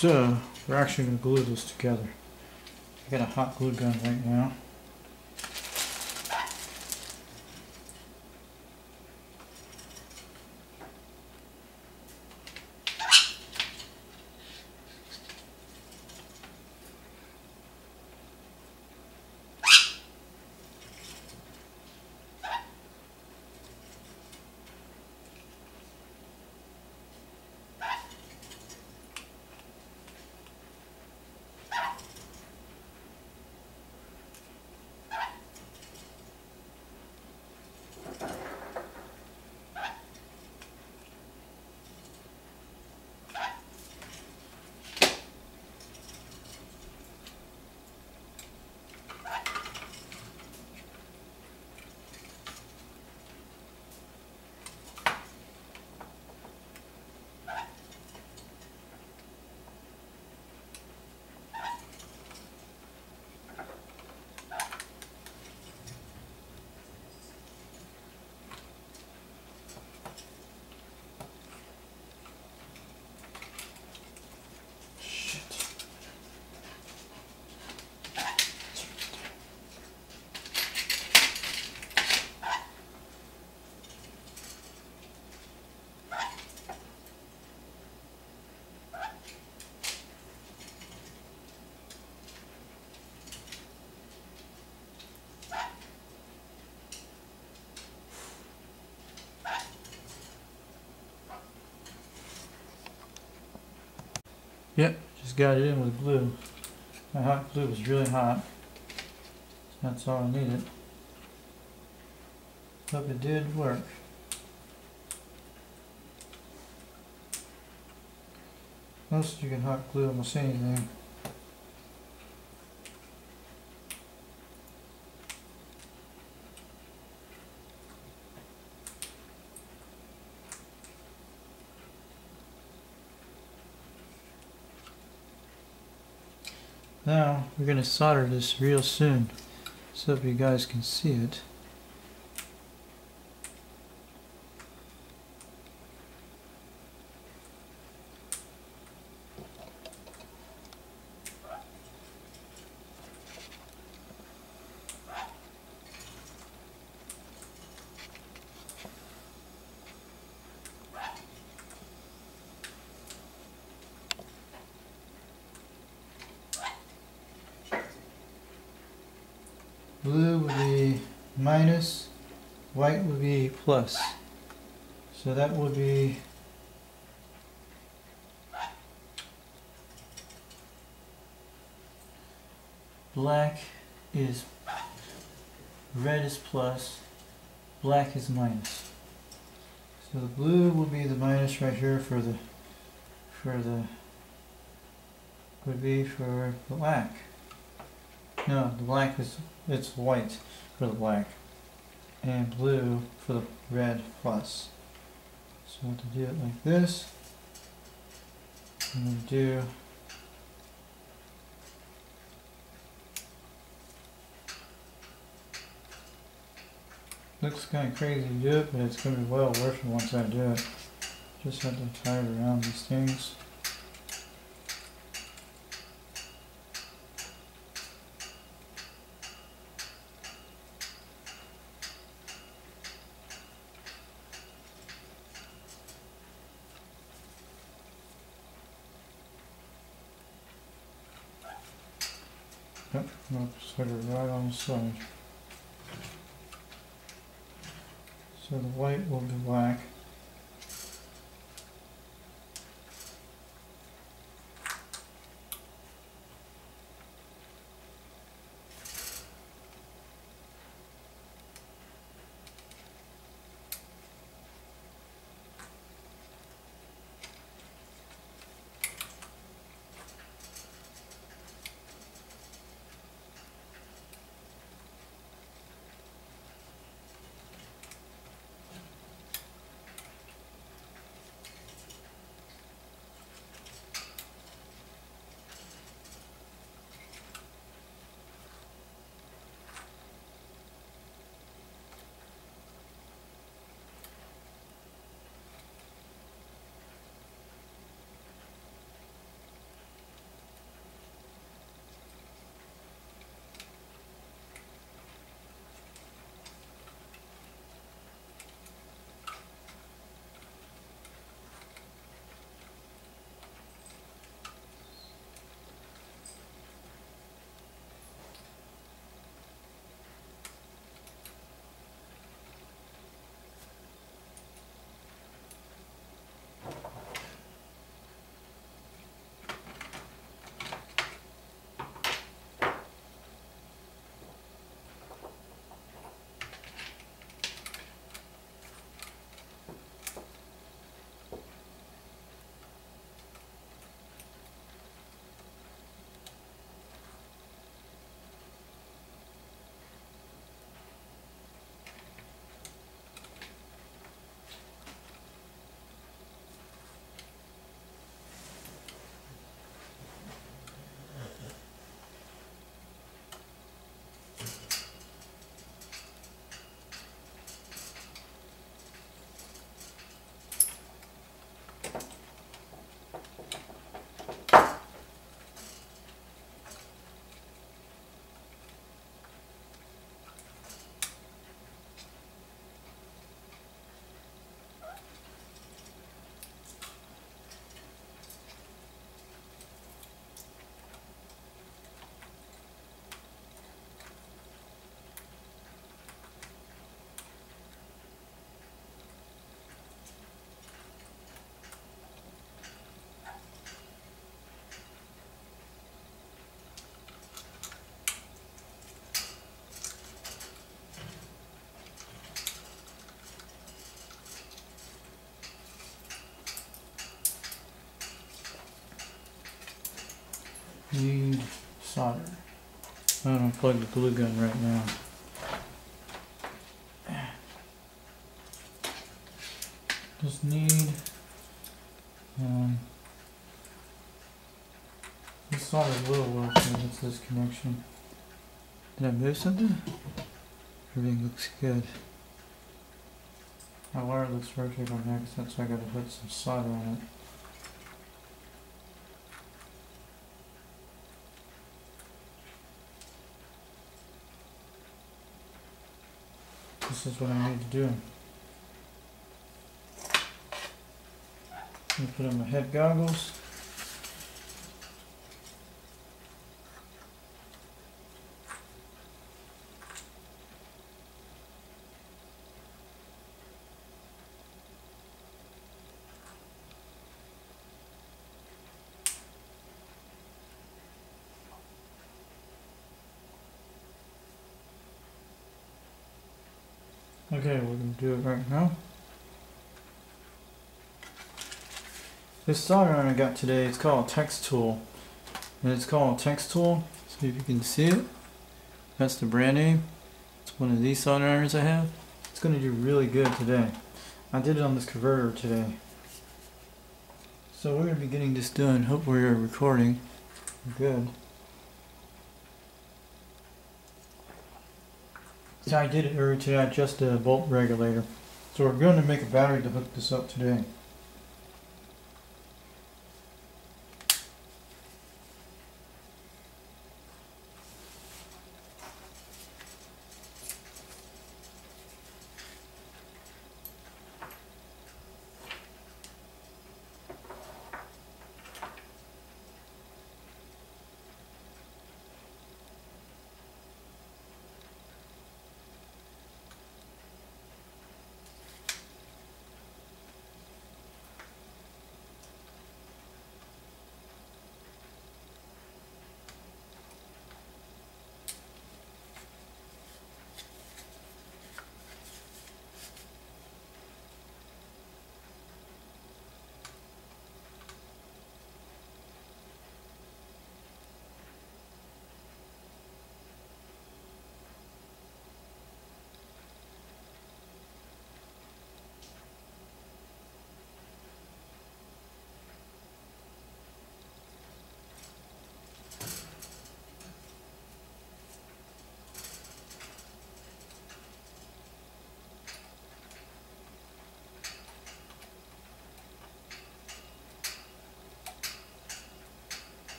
So, we're actually going to glue this together. I got a hot glue gun right now. Yep, just got it in with glue. My hot glue was really hot. That's all I needed. Hope it did work. Most you can hot glue almost anything. Now we're going to solder this real soon, so if you guys can see it. Blue would be minus, white would be plus. So that would be black is, red is plus, black is minus. So the blue will be the minus right here would be for black. No, the black is, it's white for the black, and blue for the red plus. So I have to do it like this. I'm going to do looks kind of crazy to do it, but it's going to be well worth it once I do it. Just have to tie it around these things. Yep, I'll set it right on the side. So the white will be black. Need solder. I'm gonna plug the glue gun right now. Just need this solder will work when it's this connection. Did I move something? Everything looks good. My wire looks rotated on there, so that's why I gotta put some solder on it. This is what I need to do. I'm gonna put on my head goggles. Okay, we're going to do it right now. This solder iron I got today, it's called a text tool. And it's called a text tool. See if you can see it. That's the brand name. It's one of these solder irons I have. It's going to do really good today. I did it on this converter today. So we're going to be getting this done. Hope we're recording good. So I did it earlier today, I adjusted a volt regulator. So we're going to make a battery to hook this up today.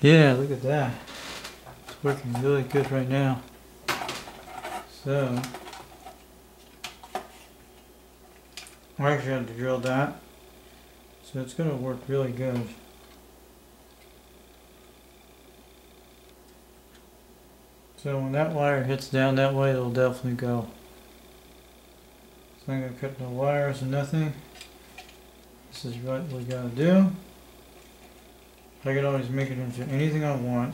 Yeah, look at that. It's working really good right now. So, I actually had to drill that. So it's going to work really good. So when that wire hits down that way, it'll definitely go. So I'm going to cut no wires and nothing. This is what we got to do. I can always make it into anything I want.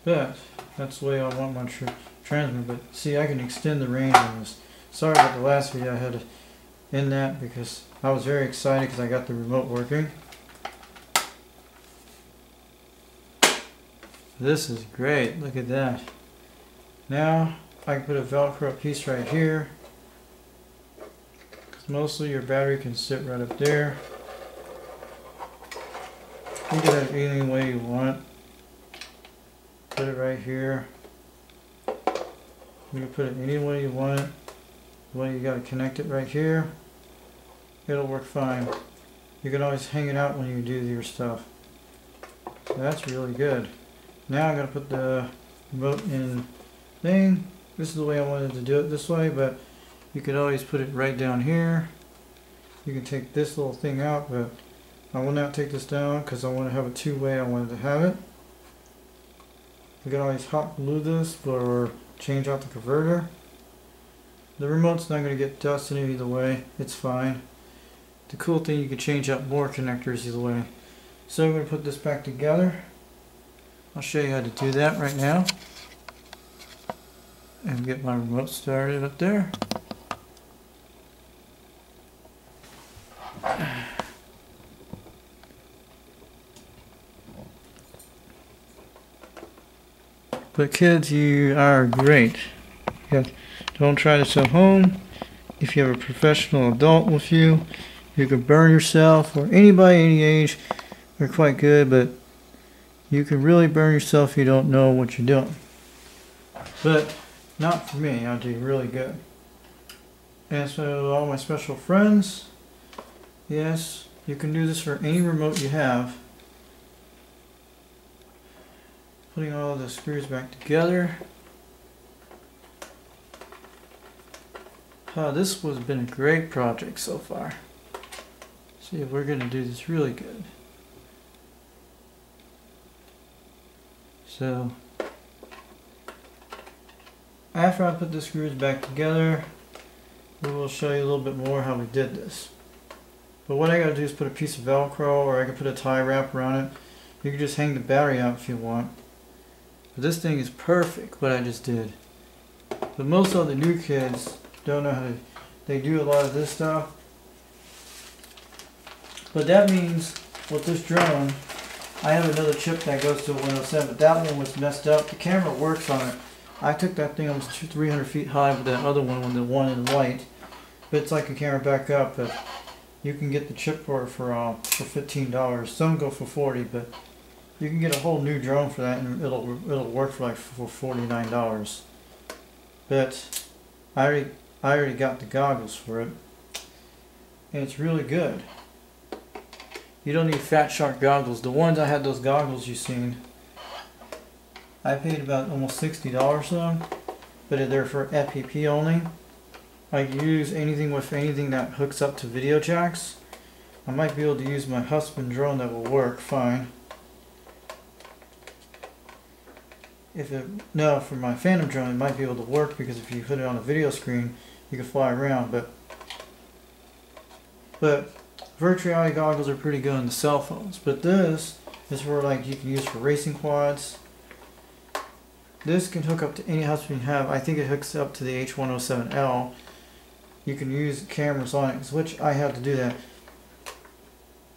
But that's the way I want my transmitter. But see, I can extend the range on this. Sorry about the last video, I had to end that because I was very excited because I got the remote working. This is great, look at that. Now I can put a Velcro piece right here. Because mostly your battery can sit right up there. You can have it any way you want. Put it right here. You can put it any way you want it. Well, you got to connect it right here. It'll work fine. You can always hang it out when you do your stuff. So that's really good. Now I'm going to put the remote in thing. This is the way I wanted to do it this way, but you could always put it right down here. You can take this little thing out, but I will not take this down because I want to have it two-way. I wanted to have it. You can always hot glue this or change out the converter. The remote's not going to get dust in it either way. It's fine. The cool thing, you can change out more connectors either way. So I'm going to put this back together. I'll show you how to do that right now. And get my remote started up there. But kids, you are great. Yeah. Don't try this at home. If you have a professional adult with you, you can burn yourself, or anybody any age, they're quite good, but you can really burn yourself if you don't know what you're doing. But not for me, I do really good. And so all my special friends, yes, you can do this for any remote you have. Putting all the screws back together. This has been a great project so far. See, we're going to do this really good. So, after I put the screws back together, we will show you a little bit more how we did this. But what I got to do is put a piece of Velcro, or I can put a tie wrap around it. You can just hang the battery out if you want. But this thing is perfect, what I just did. But most of the new kids don't know how to, they do a lot of this stuff. But that means with this drone, I have another chip that goes to 107, but that one was messed up. The camera works on it. I took that thing almost 300 feet high with that other one, the one in white. But it's like a camera backup, but you can get the chip for $15. Some go for $40, but you can get a whole new drone for that, and it'll work for $49. But I already got the goggles for it, and it's really good. You don't need Fat Shark goggles. The ones I had, those goggles you've seen, I paid about almost $60 for them, but they're for FPP only. I can use anything with anything that hooks up to video jacks. I might be able to use my husband drone that will work fine. No, for my Phantom drone it might be able to work, because if you put it on a video screen you can fly around, but virtual reality goggles are pretty good on the cell phones. But this is for, like, you can use for racing quads. This can hook up to any husband you have. I think it hooks up to the h107l. You can use cameras on it, which I have to do that.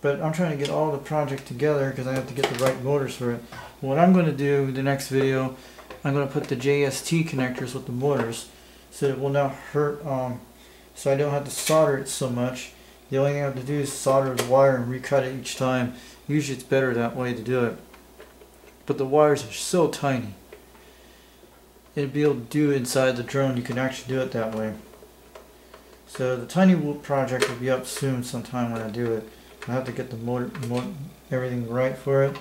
But I'm trying to get all the project together because I have to get the right motors for it. What I'm going to do in the next video, I'm going to put the JST connectors with the motors, so it will not hurt, so I don't have to solder it so much. The only thing I have to do is solder the wire and recut it each time. Usually it's better that way to do it. But the wires are so tiny. And to be able to do it inside the drone, you can actually do it that way. So the tiny whoop project will be up soon sometime when I do it. I have to get the motor everything right for it.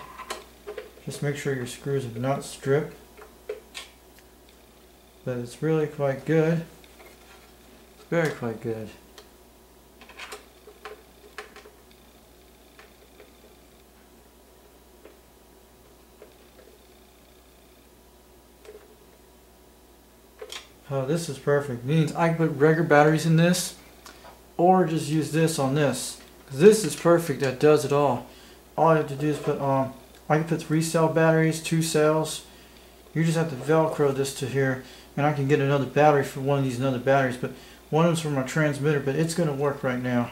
Just make sure your screws are not stripped. But it's really quite good. It's very quite good. Oh, this is perfect. Means I can put regular batteries in this, or just use this on this. This is perfect. That does it all. All I have to do is put I can put 3 cell batteries, 2 cells. You just have to Velcro this to here, and I can get another battery for one of these other batteries. But one of them's for my transmitter, but it's going to work right now.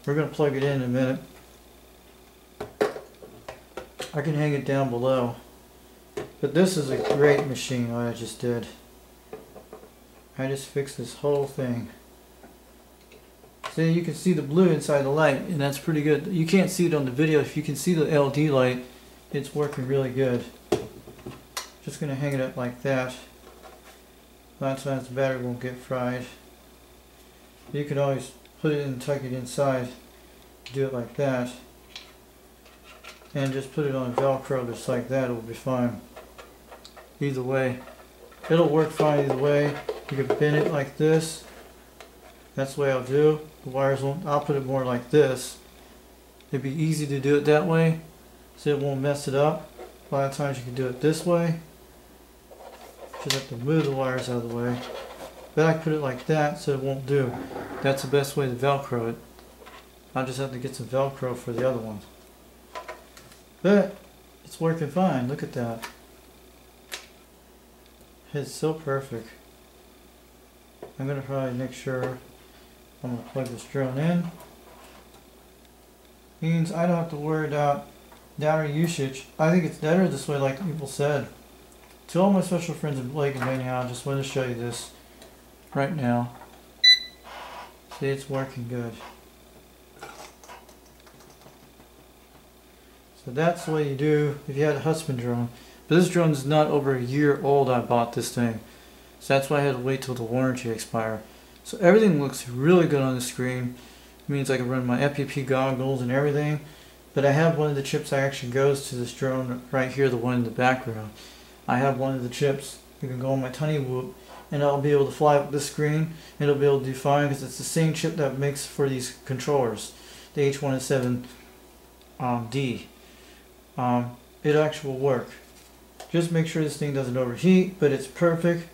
We're going to plug it in a minute. I can hang it down below. But this is a great machine. What I just did. I just fixed this whole thing. See, you can see the blue inside the light, and that's pretty good. You can't see it on the video. If you can see the LED light, it's working really good. Just going to hang it up like that. A lot of times the battery won't get fried. You can always put it in and tuck it inside. Do it like that. And just put it on Velcro just like that. It'll be fine. Either way. It'll work fine either way. You can pin it like this. That's the way I'll do. The wires won't. I'll put it more like this. It'd be easy to do it that way, so it won't mess it up. A lot of times you can do it this way. Just have to move the wires out of the way. But I can put it like that, so it won't do. That's the best way to Velcro it. I'll just have to get some Velcro for the other one. But it's working fine. Look at that. It's so perfect. I'm going to probably make sure I'm going to plug this drone in. Means I don't have to worry about battery usage. I think it's better this way, like people said. To all my special friends in Blake and Mania, I just want to show you this right now. See, it's working good. So that's the way you do if you had a husband drone. But this drone is not over a year old. I bought this thing. So that's why I had to wait till the warranty expire. So everything looks really good on the screen. It means I can run my FPP goggles and everything. But I have one of the chips that actually goes to this drone right here, the one in the background. I have one of the chips that can go on my Tiny Whoop, and I'll be able to fly with this screen, and it'll be able to do fine because it's the same chip that makes for these controllers, the h107d. It actually will work. Just make sure this thing doesn't overheat, but it's perfect.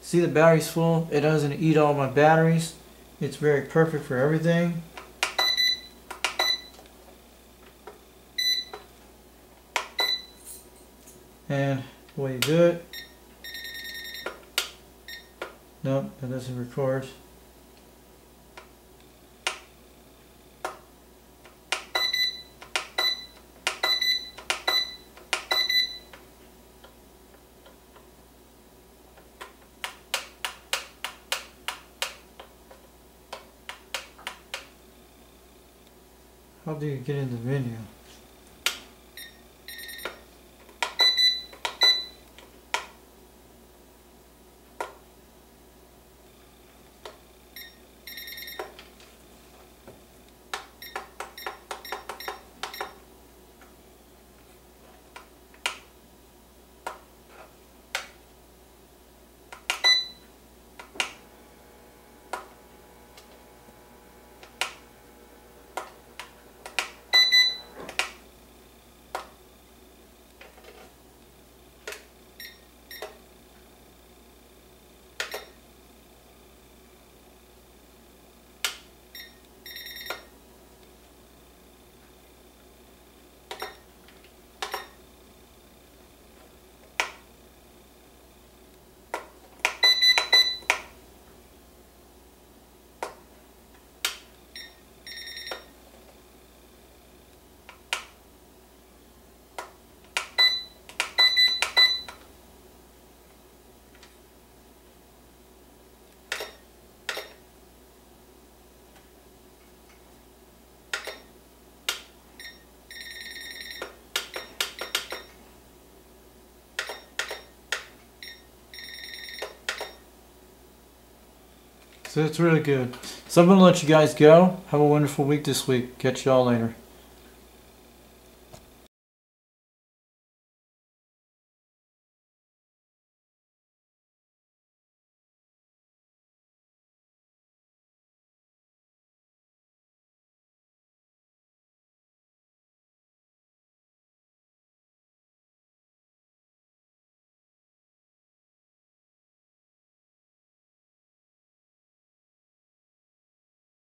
See, the battery's full. It doesn't eat all my batteries. It's very perfect for everything. And the way you do it. Nope, that doesn't record. How do you get in the menu? So it's really good. So I'm going to let you guys go. Have a wonderful week this week. Catch y'all later.